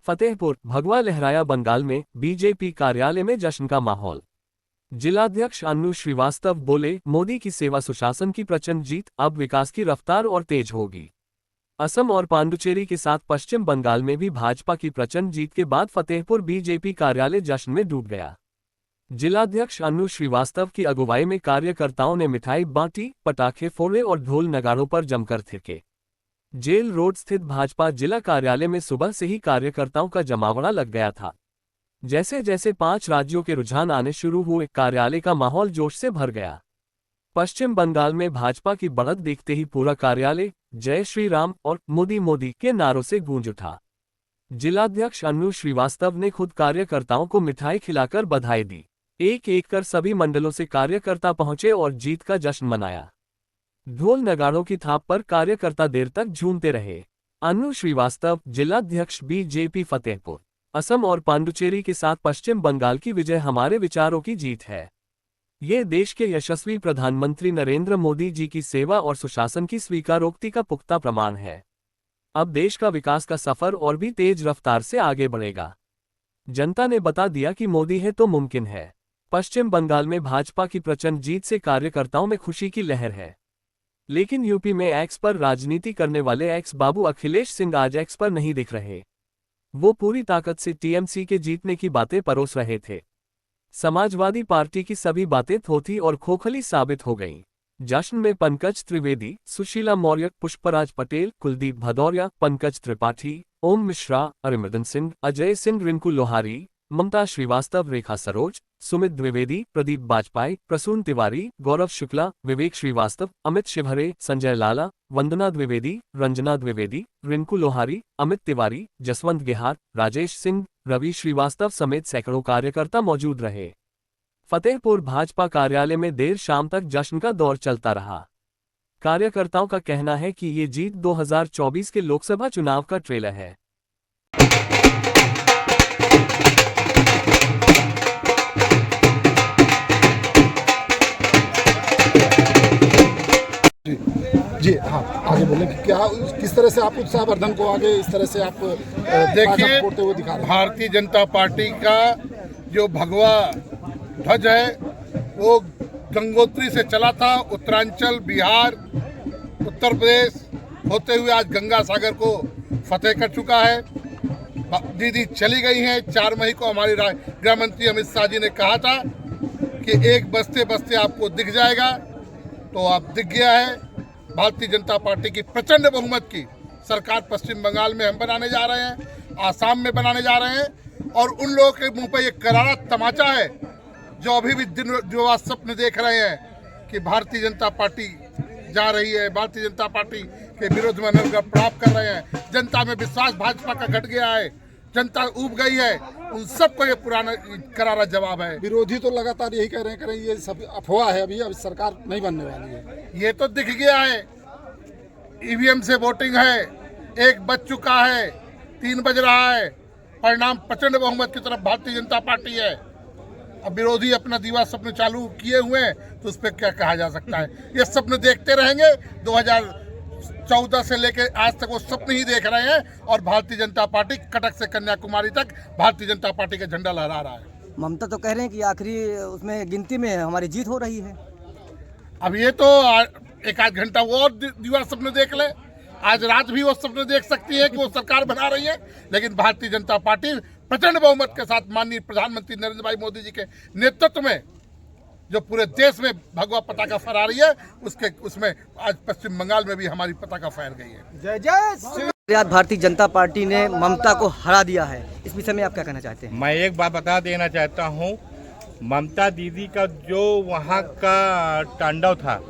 फतेहपुर भगवा लहराया। बंगाल में बीजेपी कार्यालय में जश्न का माहौल। जिलाध्यक्ष अन्नू श्रीवास्तव बोले, मोदी की सेवा सुशासन की प्रचंड जीत, अब विकास की रफ्तार और तेज होगी। असम और पांडुचेरी के साथ पश्चिम बंगाल में भी भाजपा की प्रचंड जीत के बाद फतेहपुर बीजेपी कार्यालय जश्न में डूब गया। जिलाध्यक्ष अन्नू श्रीवास्तव की अगुवाई में कार्यकर्ताओं ने मिठाई बांटी, पटाखे फोड़े और ढोल नगाड़ों पर जमकर थिरके। जेल रोड स्थित भाजपा जिला कार्यालय में सुबह से ही कार्यकर्ताओं का जमावड़ा लग गया था। जैसे जैसे 5 राज्यों के रुझान आने शुरू हुए, कार्यालय का माहौल जोश से भर गया। पश्चिम बंगाल में भाजपा की बढ़त देखते ही पूरा कार्यालय जय श्री राम और मोदी मोदी के नारों से गूंज उठा। जिलाध्यक्ष अन्नू श्रीवास्तव ने खुद कार्यकर्ताओं को मिठाई खिलाकर बधाई दी। एक एक कर सभी मंडलों से कार्यकर्ता पहुंचे और जीत का जश्न मनाया। ढोल नगाड़ों की थाप पर कार्यकर्ता देर तक झूमते रहे। अन्नू श्रीवास्तव, जिलाध्यक्ष बीजेपी फतेहपुर। असम और पांडुचेरी के साथ पश्चिम बंगाल की विजय हमारे विचारों की जीत है। ये देश के यशस्वी प्रधानमंत्री नरेंद्र मोदी जी की सेवा और सुशासन की स्वीकारोक्ति का पुख्ता प्रमाण है। अब देश का विकास का सफर और भी तेज रफ्तार से आगे बढ़ेगा। जनता ने बता दिया कि मोदी है तो मुमकिन है। पश्चिम बंगाल में भाजपा की प्रचंड जीत से कार्यकर्ताओं में खुशी की लहर है। लेकिन यूपी में एक्स पर राजनीति करने वाले एक्स बाबू अखिलेश सिंह आज एक्स पर नहीं दिख रहे। वो पूरी ताकत से टीएमसी के जीतने की बातें परोस रहे थे। समाजवादी पार्टी की सभी बातें थोथी और खोखली साबित हो गईं। जश्न में पंकज त्रिवेदी, सुशीला मौर्य, पुष्पराज पटेल, कुलदीप भदौरिया, पंकज त्रिपाठी, ओम मिश्रा, अरिमर्दन सिंह, अजय सिंह, रिंकू लोहारी, ममता श्रीवास्तव, रेखा सरोज, सुमित द्विवेदी, प्रदीप बाजपाई, प्रसून तिवारी, गौरव शुक्ला, विवेक श्रीवास्तव, अमित शिवहरे, संजय लाला, वंदना द्विवेदी, रंजना द्विवेदी, रिंकू लोहारी, अमित तिवारी, जसवंत गेहार, राजेश सिंह, रवि श्रीवास्तव समेत सैकड़ों कार्यकर्ता मौजूद रहे। फतेहपुर भाजपा कार्यालय में देर शाम तक जश्न का दौर चलता रहा। कार्यकर्ताओं का कहना है कि ये जीत 2024 के लोकसभा चुनाव का ट्रेलर है। जी हाँ, आगे बोले क्या किस तरह से आप उत्साहवर्धन को आगे इस तरह से आप देखिए, करते हुए दिखा रहे हैं। भारतीय जनता पार्टी का जो भगवा ध्वज है वो गंगोत्री से चला था, उत्तरांचल, बिहार, उत्तर प्रदेश होते हुए आज गंगा सागर को फतेह कर चुका है। दीदी चली गई हैं। 4 मई को हमारे गृह मंत्री अमित शाह जी ने कहा था कि एक बस्ते बस्ते आपको दिख जाएगा, तो अब दिख गया है। भारतीय जनता पार्टी की प्रचंड बहुमत की सरकार पश्चिम बंगाल में हम बनाने जा रहे हैं, आसाम में बनाने जा रहे हैं। और उन लोगों के मुंह पर एक करारा तमाचा है जो अभी भी दिन जो आज स्वप्न देख रहे हैं कि भारतीय जनता पार्टी जा रही है, भारतीय जनता पार्टी के विरोध में प्रभाव कर रहे हैं। जनता में विश्वास भाजपा का घट गया है, जनता ऊब गई है। उन सबको ये पुराना करारा जवाब है। विरोधी तो लगातार यही कह रहे हैं ये सब अफवाह है, अभी सरकार नहीं बनने वाली है। ये तो दिख गया है, ईवीएम से वोटिंग है, 1 बज चुका है, 3 बज रहा है, परिणाम प्रचंड बहुमत की तरफ भारतीय जनता पार्टी है। अब विरोधी अपना दीवा स्वप्न चालू किए हुए हैं, तो उस पर क्या कहा जा सकता है। ये स्वप्न देखते रहेंगे। 2014 से लेकर आज तक वो स्वप्न ही देख रहे हैं और भारतीय जनता पार्टी कटक से कन्याकुमारी तक भारतीय जनता पार्टी का झंडा लहरा रहा है। ममता तो कह रहे हैं कि आखिरी उसमें गिनती में हमारी जीत हो रही है। अब ये तो 1 आध घंटा वो और दीवार स्वप्न देख ले, आज रात भी वो स्वप्न देख सकती है कि वो सरकार बना रही है। लेकिन भारतीय जनता पार्टी प्रचंड बहुमत के साथ माननीय प्रधानमंत्री नरेंद्र भाई मोदी जी के नेतृत्व में जो पूरे देश में भगवा पताका फहरा रही है, उसमें आज पश्चिम बंगाल में भी हमारी पताका फहर गई है। जय जय। आज भारतीय जनता पार्टी ने ममता को हरा दिया है, इस विषय में आप क्या कहना चाहते हैं? मैं एक बात बता देना चाहता हूँ, ममता दीदी का जो वहाँ का तांडव था,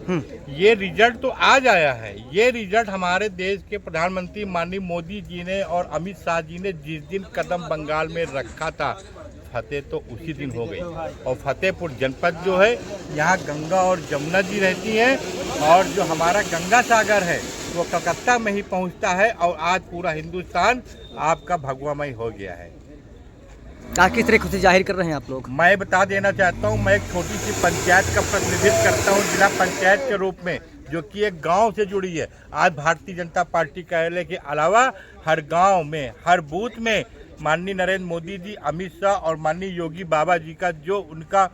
ये रिजल्ट तो आज आया है। ये रिजल्ट हमारे देश के प्रधानमंत्री माननीय मोदी जी ने और अमित शाह जी ने जिस दिन कदम बंगाल में रखा था, फतेह तो उसी दिन हो गई। और फतेहपुर जनपद जो है, यहाँ गंगा और जमुना जी रहती हैं और जो हमारा गंगा सागर है वो कलकत्ता में ही पहुँचता है। और आज पूरा हिंदुस्तान आपका भगवामय हो गया है। आज किस तरह खुशी जाहिर कर रहे हैं आप लोग? मैं बता देना चाहता हूँ, मैं एक छोटी सी पंचायत का प्रतिनिधित्व करता हूँ, जिला पंचायत के रूप में, जो कि एक गांव से जुड़ी है। आज भारतीय जनता पार्टी कार्यालय के अलावा हर गांव में, हर बूथ में माननीय नरेंद्र मोदी जी, अमित शाह और माननीय योगी बाबा जी का जो उनका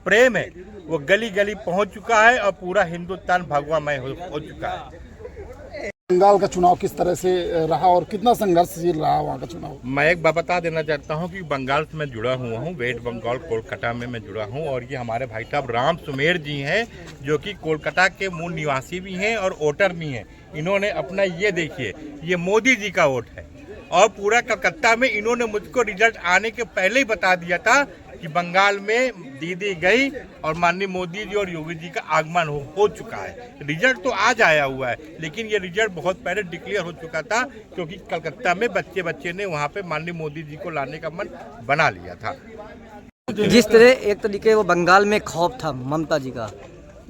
प्रेम है वो गली गली पहुंच चुका है और पूरा हिंदुस्तान भगवामय हो चुका है। बंगाल का चुनाव किस तरह से रहा और कितना संघर्षशील रहा वहाँ का चुनाव? मैं एक बात बता देना चाहता हूं कि बंगाल से मैं जुड़ा हुआ हूं, वेस्ट बंगाल कोलकाता में मैं जुड़ा हूं और ये हमारे भाई साहब राम सुमेर जी हैं जो कि कोलकाता के मूल निवासी भी हैं और वोटर भी हैं। इन्होंने अपना ये देखिए, ये मोदी जी का वोट है और पूरा कलकत्ता में इन्होंने मुझको रिजल्ट आने के पहले ही बता दिया था कि बंगाल में दीदी गई और माननीय मोदी जी और योगी जी का आगमन हो चुका है। रिजल्ट तो आज आया हुआ है, लेकिन ये रिजल्ट बहुत पहले डिक्लेयर हो चुका था क्योंकि कलकत्ता में बच्चे ने वहाँ पे माननीय मोदी जी को लाने का मन बना लिया था। जिस तरह एक तरीके वो बंगाल में खौफ था ममता जी का,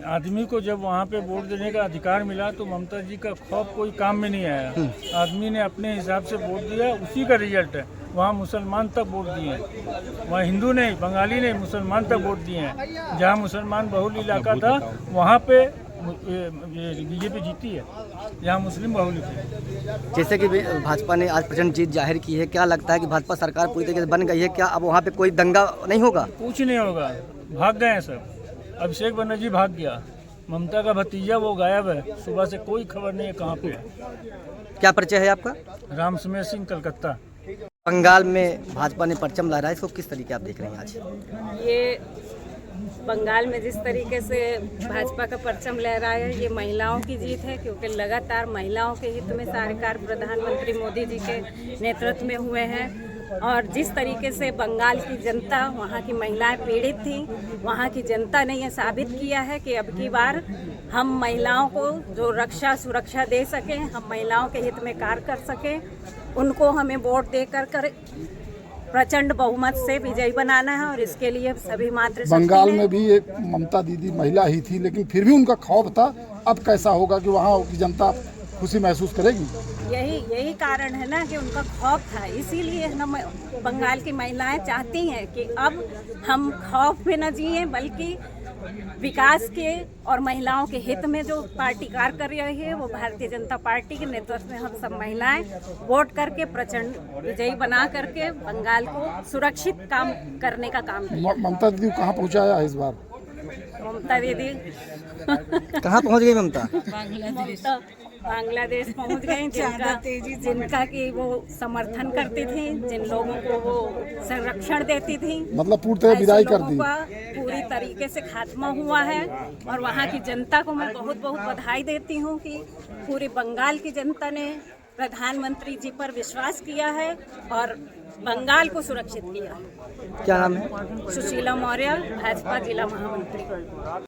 आदमी को जब वहाँ पे वोट देने का अधिकार मिला तो ममता जी का खौफ कोई काम में नहीं आया। आदमी ने अपने हिसाब से वोट दिया, उसी का रिजल्ट है। वहाँ मुसलमान तक वोट दिए हैं, वहाँ हिंदू नहीं, बंगाली नहीं, मुसलमान तक वोट दिए हैं। जहाँ मुसलमान बहुल इलाका था वहाँ पे बीजेपी जीती है, जहाँ मुस्लिम बहुल थे। जैसे कि भाजपा ने आज प्रचंड जीत जाहिर की है, क्या लगता है कि भाजपा सरकार पूरी तरीके से बन गई है? क्या अब वहाँ पे कोई दंगा नहीं होगा? कुछ नहीं होगा, भाग गए हैं सब। अभिषेक बनर्जी भाग गया, ममता का भतीजा वो गायब है, सुबह से कोई खबर नहीं है कहाँ पे है। क्या परिचय है आपका? राम सुमेर सिंह, कलकत्ता। बंगाल में भाजपा ने परचम लहराया, इसको किस तरीके आप देख रहे हैं आज? ये बंगाल में जिस तरीके से भाजपा का परचम लहराया है, ये महिलाओं की जीत है क्योंकि लगातार महिलाओं के हित में सारे कार्य प्रधानमंत्री मोदी जी के नेतृत्व में हुए हैं। और जिस तरीके से बंगाल की जनता, वहाँ की महिलाएं पीड़ित थी, वहाँ की जनता ने यह साबित किया है कि अब की बार हम महिलाओं को जो रक्षा सुरक्षा दे सकें, हम महिलाओं के हित में कार्य कर सकें, उनको हमें वोट देकर प्रचंड बहुमत से विजयी बनाना है। और इसके लिए सभी मातृशक्ति बंगाल में भी एक ममता दीदी महिला ही थी, लेकिन फिर भी उनका खौफ था। अब कैसा होगा कि वहाँ की जनता खुशी महसूस करेगी? यही कारण है ना कि उनका खौफ था, इसीलिए ना बंगाल की महिलाएं चाहती हैं कि अब हम खौफ में न जिए, बल्कि विकास के और महिलाओं के हित में जो पार्टी कार्य कर रही है वो भारतीय जनता पार्टी के नेतृत्व में हम सब महिलाएं वोट करके प्रचंड विजयी बना करके बंगाल को सुरक्षित काम करने का काम किया। ममता दीदी को कहाँ पहुँचाया है इस बार? ममता दीदी कहाँ पहुँच गई ममता? बांग्लादेश पहुंच गए, जिनका कि वो समर्थन करती थी, जिन लोगों को वो संरक्षण देती थी, मतलब पूरी तरह विदाई कर दी, पूरी तरीके से खात्मा हुआ है। और वहाँ की जनता को मैं बहुत बहुत बधाई देती हूँ कि पूरी बंगाल की जनता ने प्रधानमंत्री जी पर विश्वास किया है और बंगाल को सुरक्षित किया। क्या नाम है? सुशीला मौर्य, भाजपा जिला महामंत्री।